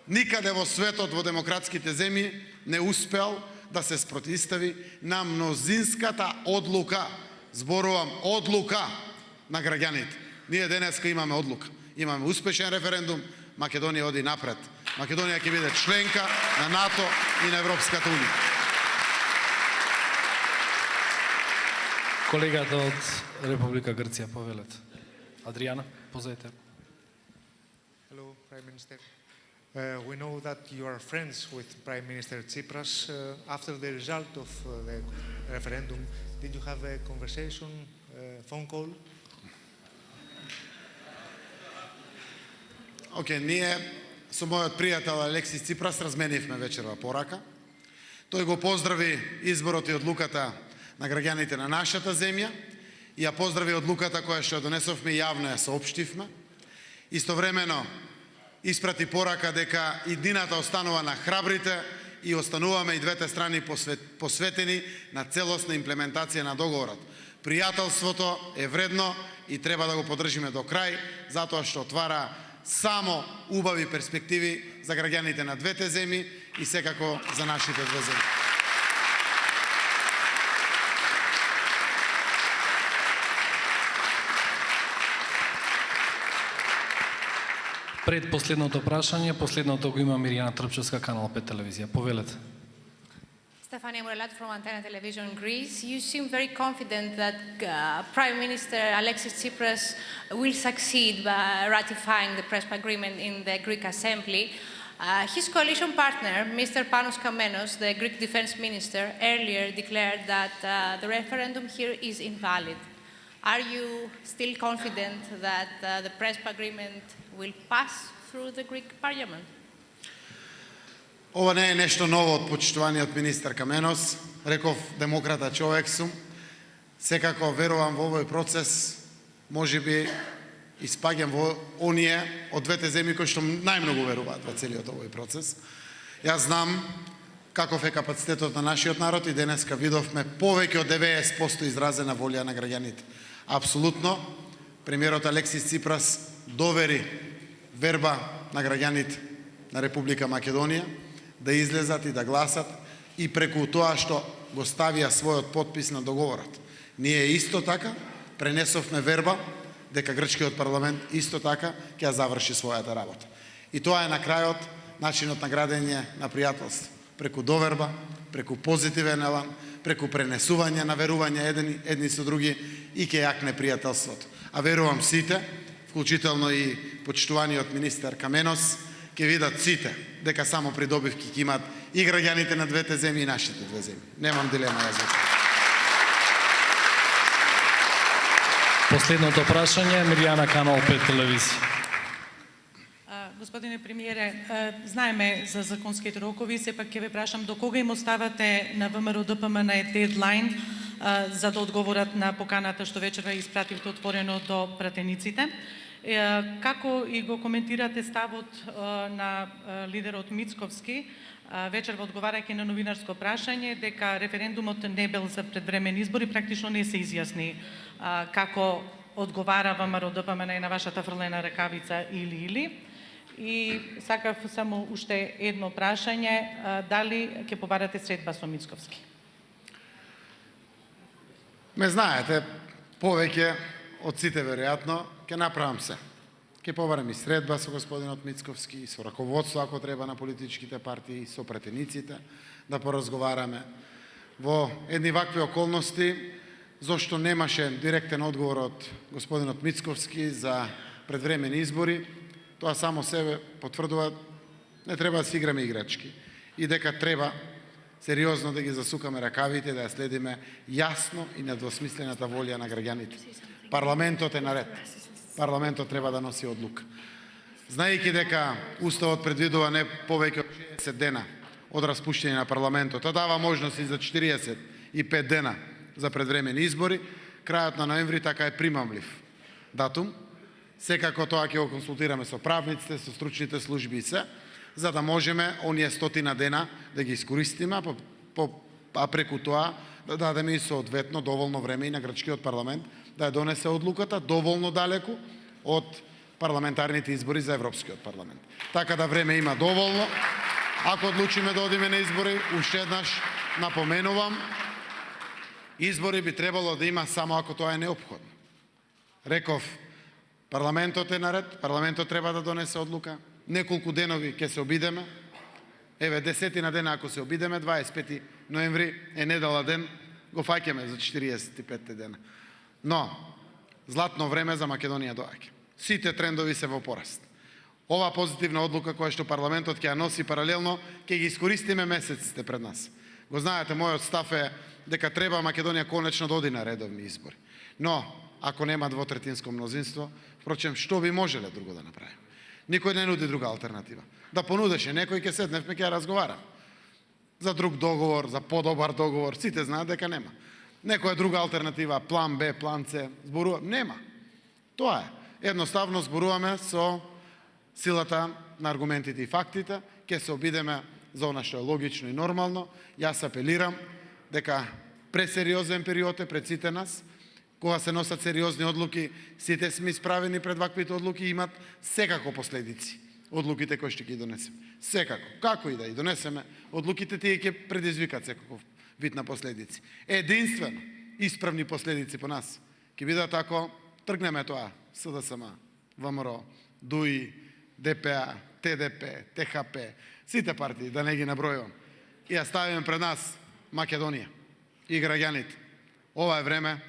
никаде во светот, во демократските земји, не успеал да се спротивстави на мнозинската одлука. Зборувам одлука на граѓаните. Ние денеска имаме одлука. Имаме успешен референдум, Македонија оди напред. Македонија ќе биде членка на НАТО и на Европската унија. Колегата од Република Грција, повелете. Адриана, позајте. Hello, Prime Minister. We know that you are friends with Prime Minister Tsipras. After the result of the referendum, did you have a conversation, phone call? Ние со мојот пријател Алексис Ципрас разменивме вечерва порака. Тој го поздрави изборот и одлуката на граѓаните на нашата земја и ја поздрави одлуката која што донесовме и јавно ја соопштивме. Истовремено испрати порака дека иднината останува на храбрите и остануваме и двете страни посветени на целосна имплементација на договорот. Пријателството е вредно и треба да го поддржиме до крај, затоа што отвара само убави перспективи за граѓаните на двете земји и секако за нашите две земји. Пред последното прашање, последното го има Миријана Трпчевска, Канал 5 телевизија. Повелете. Stefania Murelat from Antenna Television Greece. You seem very confident that Prime Minister Alexis Tsipras will succeed by ratifying the Prespa agreement in the Greek Assembly. His coalition partner, Mr. Panos Kamenos, the Greek Defense Minister, earlier declared that the referendum here is invalid. Are you still confident that the Prespa agreement will pass through the Greek Parliament? Ова не е нешто ново од почитуваниот министер Каменос. Реков, демократа човек сум. Секако верувам во овој процес. Можеби испаѓам во оние од двете земји кои што најмногу веруваат во целиот овој процес. Јас знам каков е капацитетот на нашиот народ и денеска видовме повеќе од 90% изразена волја на граѓаните. Апсолутно, премиерот Алексис Ципрас довери верба на граѓаните на Република Македонија да излезат и да гласат и преку тоа што го ставија својот подпис на договорот. Ние исто така пренесовме верба дека грчкиот парламент исто така ќе ја заврши својата работа. И тоа е на крајот начинот на градење на пријателство. Преку доверба, преку позитивен елан, преку пренесување на верување едни со други и ќе јакне пријателството. А верувам сите, вклучително и почитуваниот министер Каменос, ќе видат сите дека само придобивки ќе имат и граѓаните на двете земји и нашите две земји. Немам дилема ја за тоа. Последното прашање, Миријана, Канал 5 телевизија. Господине премиере, знаеме за законските рокови, сепак ќе ве прашам до кога им оставате на ВМРО ДПМН дедлайн за да одговорат на поканата што вечерва испративте отворено до пратениците. Како и го коментирате ставот на лидерот Мицковски, вечерва одговарајќи на новинарско прашање, дека референдумот не бил за предвремени избори, практично не се изјасни како одговара ВМРО ДПМН на вашата фрлена ракавица или. И сакав само уште едно прашање, дали ќе побарате средба со Мицковски? Ме знаете, повеќе од сите веројатно ќе направам се. Ќе побарам и средба со господинот Мицковски, со раководство ако треба на политичките партии, со претениците, да поразговараме. Во едни вакви околности, зошто немаше директен одговор од господинот Мицковски за предвремени избори, тоа само себе потврдува не треба да си играме играчки и дека треба сериозно да ги засукаме ракавите, да ја следиме јасно и недвосмислената волја на граѓаните. Парламентот е наред. Парламентот треба да носи одлука. Знаејќи дека Уставот предвидува не повеќе од 60 дена од распуштање на парламентот, а дава можност и за 45 дена за предвремени избори, крајот на ноември така е примамлив датум. Секако тоа ќе го консултираме со правниците, со стручните служби и се, за да можеме оние 100 дена да ги искористиме, а преку тоа да дадеме и соодветно доволно време и на грчкиот парламент да ја донесе одлуката доволно далеку од парламентарните избори за Европскиот парламент. Така да време има доволно. Ако одлучиме да одиме на избори, уште еднаш напоменувам, избори би требало да има само ако тоа е неопходно. Реков, парламентот е наред, парламентот треба да донесе одлука, неколку денови ќе се обидеме, еве 10 дена ако се обидеме, 25 ноември е недела ден, го фаќаме за 45 дена. Но, златно време за Македонија доаѓа. Сите трендови се во пораст. Ова позитивна одлука која што парламентот ќе ја носи паралелно, ќе ги искористиме месеците пред нас. Го знаете, мојот став е дека треба Македонија конечно да оди на редовни избори. Но, ако нема двотретинско мнозинство, впрочем, што би можеле друго да направиме? Никој не нуди друга алтернатива. Да понудеше некој, ќе седневме, ќе ја разговарам. За друг договор, за подобар договор, сите знаат дека нема. Некоја друга алтернатива, план Б, план С, зборува, нема. Тоа е. Едноставно зборуваме со силата на аргументите и фактите, ќе се обидеме за она што е логично и нормално. Јас апелирам дека пресериозен период е пред сите нас, кога се носат сериозни одлуки, сите сме исправени пред ваквите одлуки и имат секако последици. Одлуките кои ќе ги донесеме. Секако. Како и да ги донесеме, одлуките тие ќе предизвикат секаков вид на последици. Единствено, исправни последици по нас ќе бидат ако тргнеме тоа СДСМ, ВМРО, ДУИ, ДПА, ТДП, ТХП, сите партии, да не ги набројувам, и ја ставиме пред нас Македонија и граѓаните. Ова е време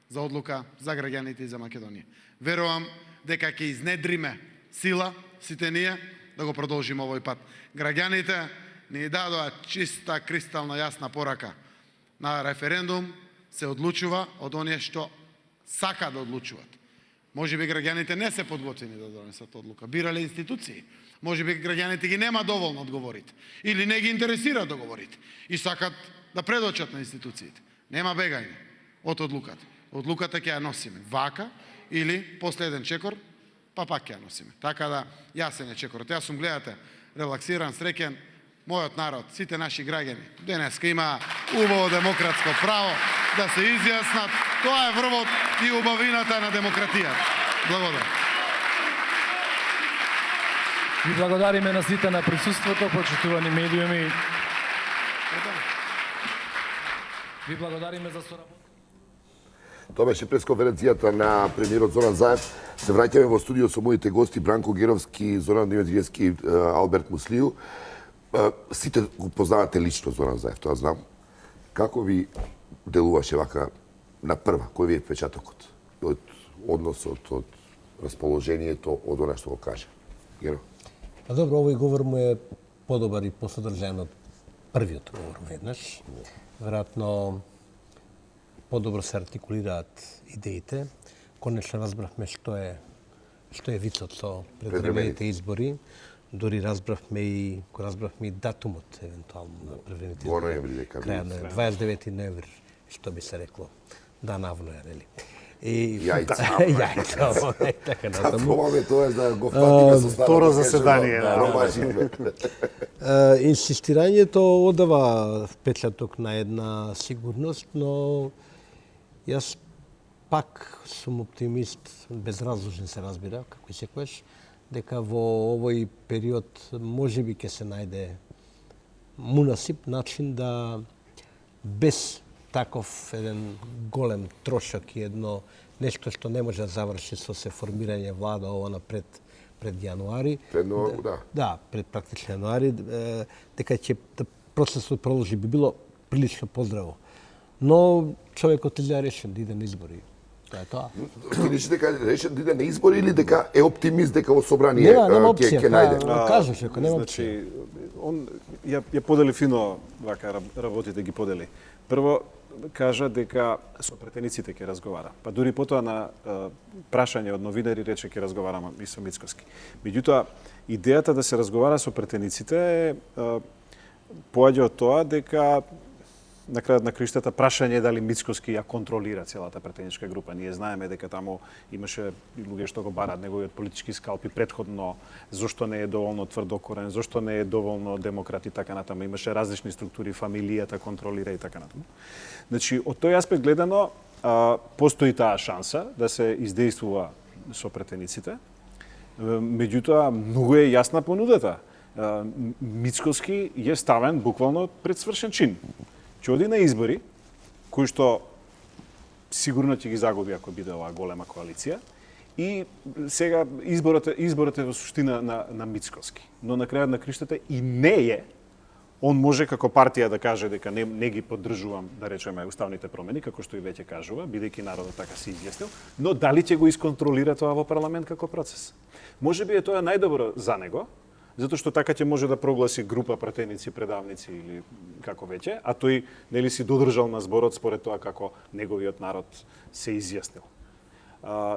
за одлука за граѓаните и за Македонија. Верувам дека ќе изнедриме сила, сите ние, да го продолжиме овој пат. Граѓаните ни дадоа чиста, кристална јасна порака. На референдум се одлучува од оние што сака да одлучуваат. Може би граѓаните не се подготвени да донесат одлука. Бирале институции. Може би граѓаните ги нема доволно одговорите. Или не ги интересира договорите. И сакат да предочат на институциите. Нема бегање од одлуката. Одлуката ќе ја носиме вака или последен чекор, па пак ќе ја носиме. Така да, јасен е чекорот. Јас сум, гледате, релаксиран, среќен, мојот народ, сите наши граѓани, денеска има убаво демократско право да се изјаснат. Тоа е врвот и убавината на демократијата. Благодарам. Ви благодариме на сите на присуството, почитувани медиуми. Ви благодариме за соработа. Тоа беше пресконференцијата на премиерот Зоран Заев. Се враќаме во студио со моите гости Бранко Геровски, Зоран Димитриевски, Алберт Муслију. Сите го познавате лично Зоран Заев, тоа знам. Како ви делуваше вака на прва? Кој ви е впечатокот? Од односот, од расположението, од она што го каже? Геро? Па добро, овој говор му е подобар и посодржаен од првиот говор веднаш. Веројатно подобро се артикулираат идеите. Конечно разбравме што е вицот со предвремените избори. Дори разбравме и датумот евентуално на предвремените избори. Крај на 29 ноември, што би се рекло. Да, навноја, нели? Јајца. Така натаму. Тоа е да го фатиме со второ заседание. Инсистирањето одава впечаток на една сигурност, но јас пак сум оптимист, безразложен се разбира, како и секојаш, дека во овој период можеби ќе се најде мунасип начин да без таков еден голем трошок и едно нешто што не може да заврши со се формирање влада ова напред пред јануари. Да, пред практично јануари, дека ќе процесот продолжи би било прилично поздраво. Но човекот е решен да иде на избори. Тоа е тоа. Ти речи дека решен да иде на избори или дека е оптимист дека во собрание ќе најде? Кажеш дека нема опција. Значи, он ја подели фино вака работите ги подели. Прво кажа дека со претениците ќе разговара. Па дури потоа на прашање од новинари рече ќе разговарам и со Мицкоски. Меѓутоа, идејата да се разговара со претениците поаѓа од тоа дека на крајот на криштата прашање дали Мицкоски ја контролира целата претеничка група. Ние знаеме дека таму имаше луѓе што го бараат неговиот политички скалпи претходно, зошто не е доволно тврдокорен, зошто не е доволно демократ и така натаму. Имаше различни структури, фамилијата контролира и така натаму. Значи, од тој аспект гледано, постои таа шанса да се издействува со претениците. Меѓутоа, многу е јасна понудата. Мицкоски е ставен буквално пред свршен чин. Ќе оди на избори, кои што сигурно ќе ги загуби ако биде оваа голема коалиција. И сега изборот е во суштина на Мицкоски. Но на крајот на криштата и не е. Он може како партија да каже дека не ги поддржувам, да речеме, уставните промени, како што и веќе кажува, бидејќи народот така се изјаснил, но дали ќе го исконтролира тоа во парламент како процес? Можеби е тоа најдобро за него, затоа што така ќе може да прогласи група пратеници, предавници или како веќе, а тој нели си додржал на зборот според тоа како неговиот народ се изјаснил.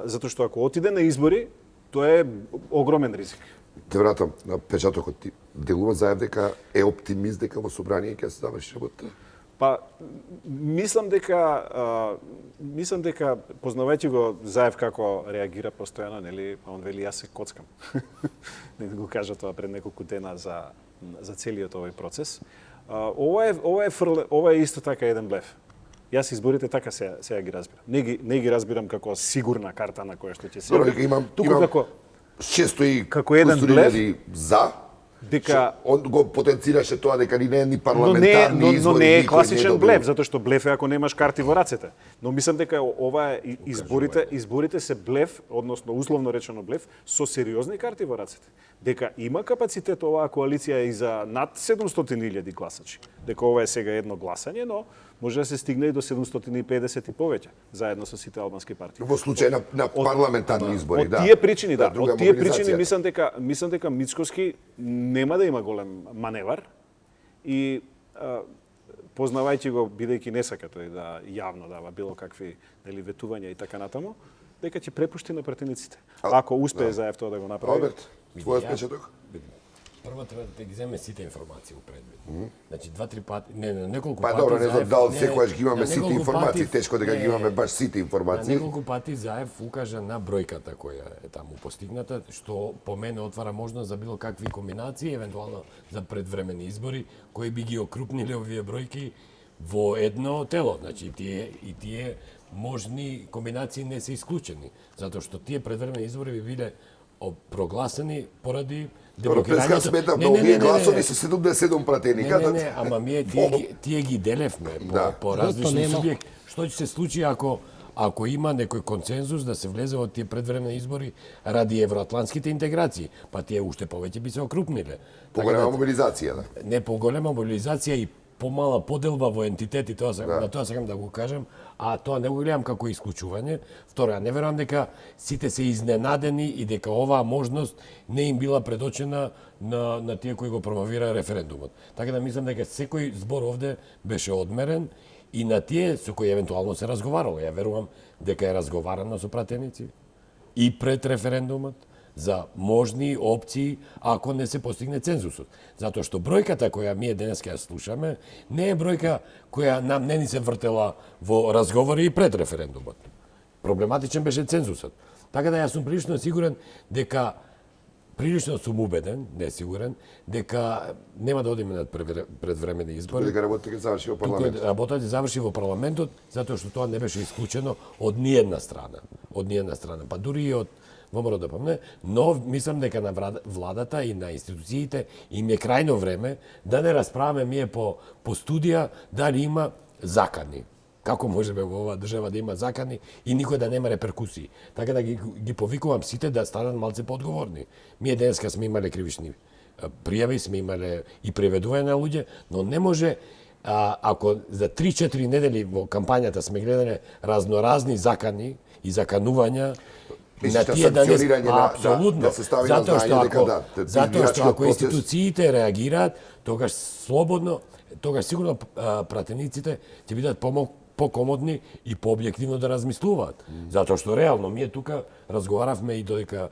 Затоа што ако отиде на избори, тоа е огромен ризик. Те вратам на печатокот. Ти делува заев дека е оптимист дека во собрание ќе се заврши работа? Па, мислам дека познавајќи го Заев како реагира постојано, нели, он вели јас се коцкам. Не го кажа тоа пред неколку дена за целиот овој процес. Ова е исто така еден блеф. Јас изборите така сега ги разбирам. Не ги разбирам како сигурна карта на која што ќе се. Имам 600 како еден блеф за дека он го потенцираше тоа дека ни не е ни парламентарни избори, но не е класичен блеф, затоа што блеф е ако немаш карти во рацете. Но мислам дека ова е изборите се блеф, односно условно речено блеф, со сериозни карти во рацете. Дека има капацитет оваа коалиција и за над 700.000 гласачи. Дека ова е сега едно гласање, но може да се стигне и до 750 и повеќе, заедно со сите албански партии. Во случај на парламентарни избори, да. Од тие причини, да. Од тие причини мислам дека Мицкоски нема да има голем маневар и познавајќи го, бидејќи не сака тој да јавно дава било какви нели ветувања и така натаму, дека ќе препушти на претениците. Ако успее Заев тоа да го направи. Алберт, твојот печаток? Прво треба да ги земе сите информации у предвид. Значи 2-3 пати, неколку пати. Па добро, не знам дали секогаш ги имаме сите информации, тешко дека ги имаме баш сите информации. Неколку пати Заев укажа на бројката која е таму постигната, што по мене отвара можност за било какви комбинации, евентуално за предвремени избори, кои би ги окрупниле овие бројки во едно тело. Значи тие можни комбинации не се исклучени, затоа што тие предвремени избори би биле прогласени поради демократија. Сметам да овие гласови се 77 пратеника. Не, ама ние тие ги делевме по различни субјекти. Што ќе се случи ако има некој консензус да се влезе во тие предвремени избори ради евроатлантските интеграции, па тие уште повеќе би се окрупниле. Поголема мобилизација, да. Не, поголема мобилизација и помала поделба во ентитети, на тоа сакам да го кажам, а тоа не го гледам како исклучување. Второ, не верувам дека сите се изненадени и дека оваа можност не им била предочена на тие кои го промовира референдумот. Така да мислам дека секој збор овде беше одмерен и на тие со кои евентуално се разговарало. Ја верувам дека е разговарано со пратеници и пред референдумот за можни опции ако не се постигне цензусот. Затоа што бројката која ние денеска ја слушаме не е бројка која нам не ни се вртела во разговори и пред референдумот. Проблематичен беше цензусот. Така да јас сум прилично сигурен дека прилично сум убеден, не сигурен, дека нема да одиме на предвремени избори. Дека работата ќе заврши во парламентот. Работата ќе заврши во парламентот, затоа што тоа не беше исклучено од ниедна страна. Од ниедна страна, па дури и од ВМРО ДПМН, но мислам дека на владата и на институциите им е крајно време да не расправаме ние по студија дали има закани. Како можеме во оваа држава да има закани и никој да нема реперкусии? Така да ги повикувам сите да станат малце поодговорни. Ние денеска сме имале кривични пријави, сме имале и преведување на луѓе, но не може ако за 3-4 недели во кампањата сме гледале разноразни закани и заканувања на тие да не апсолутно, затоа што ако институциите реагираат, тогаш слободно, тогаш сигурно пратениците ќе бидат покомодни и пообјективно да размислуваат. Затоа што реално ние тука разговаравме и додека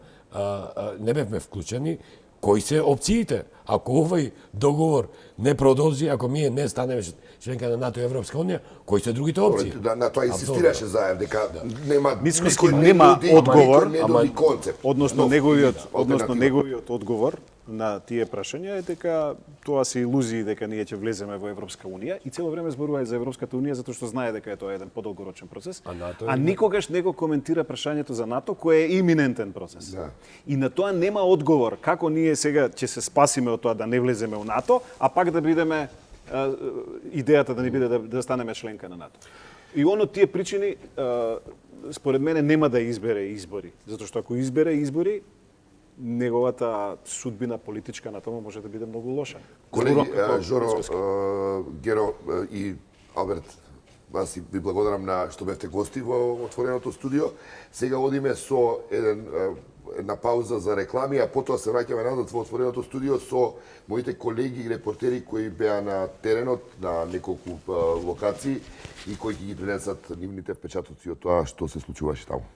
не бевме вклучени, кои се опциите? Ако овој договор не продолжи, ако ние не станеме членка на НАТО и Европска унија, кои се другите опции? На тоа инсистираше Заев дека нема Мицкоски нема одговор, концепт. Односно неговиот одговор на тие прашања е дека тоа се илузии дека ние ќе влеземе во Европска унија и цело време зборува за Европската унија затоа што знае дека е тоа еден подолгорочен процес, а никогаш не го коментира прашањето за НАТО кој е иминентен процес. Да. И на тоа нема одговор како ние сега ќе се спасиме од тоа да не влеземе во НАТО, а пак да бидеме идејата да ни биде да станеме членка на НАТО. И он од тие причини според мене нема да избере избори, затоа што ако избере избори неговата судбина политичка на тоа може да биде многу лоша. Колеги, Жоро, Геро и Алберт, аз ви благодарам на што бевте гости во отвореното студио. Сега одиме со една пауза за реклами, а потоа се враќаме назад во отвореното студио со моите колеги и репортери кои беа на теренот на неколку локации и кои ќе ги пренесат нивните впечатоци од тоа што се случуваше таму.